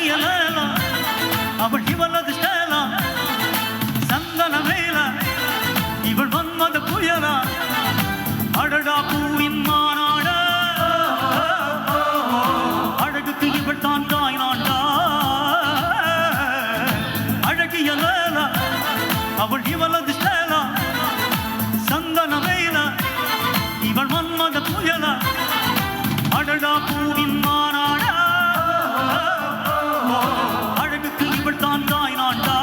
அழகியலாம் அவள் இவளது ஸ்டேலா சந்தன மேலா இவள் மன்மத புயலா அடடா பூவின் மாநாட அழகுக்கு இவள் தான் தாய் நாண்டா அழகியலாம் அவள் இவளது ஸ்டேலா சந்தன மேலா இவள் மன்மத புயலா அடடா பூவின் மாநாடா அழகுக்கு இவள் தான் தாய் நாண்டா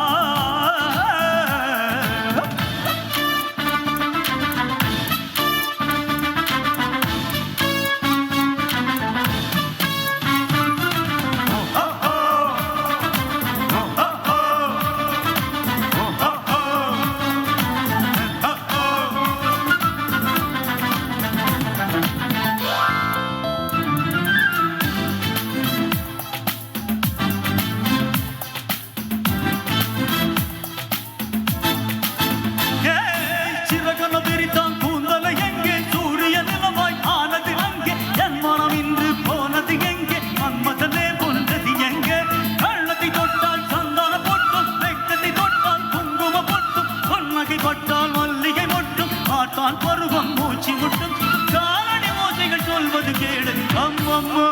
பட்டால் மல்லிகை மட்டும் பார்த்தான் பருவம் மூச்சு முட்டும் காலடி மோசைகள் சொல்வது கேடு அம்மம்மா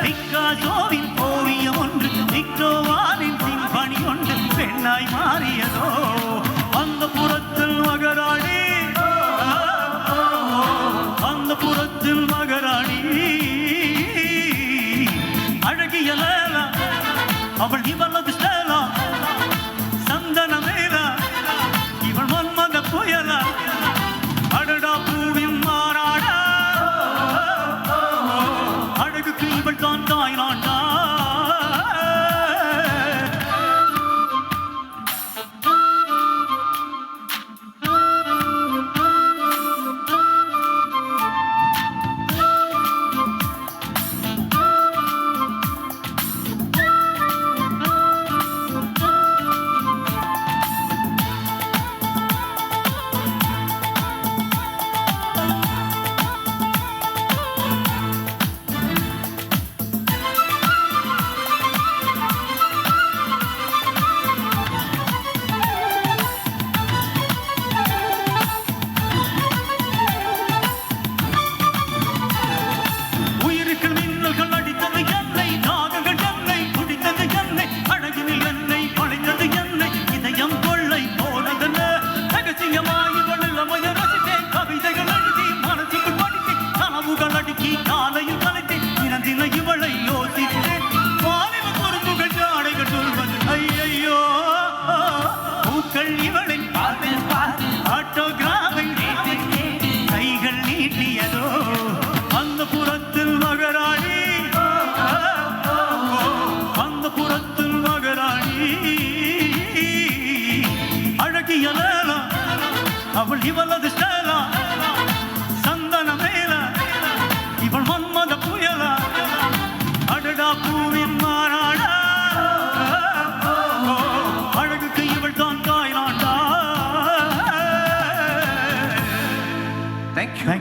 பிக்காசோவின் ஓவியம் ஒன்று விக்டோவாவின் சிம்பனி ஒன்று பெண்ணாய் மாறியதோ அந்த புறத்தில் மகராணி அந்த புறத்தில் மகராணி அழகிய லேலா அவள் இவளது ஸ்டேலா சந்தன மேலா இவள் மன்மத புயலா அடடா பூவின் மாறாடா அழகுக்கு இவள் தான் தாய் நாண்டா காலையில் கலைத்தேன் தினதின இவளை யோசித்தேன் வாலிப குறும்புகள் ஜாடைகள் சொல்வது ஐயையோ பூக்கள் இவளை ஆட்டோகிராமை கைகள் நீட்டியதோ அந்த புறத்தில் மகராணி அந்த புறத்தில் மகராணி அழகிய லேலா அவள் இவளது ஸ்டேலா சந்தன மேலா இவள் மன்மத புயலா அடடா பூவின் மாறாடா அழகுக்கு இவள் தான் தாய் நாண்டா. Thank you.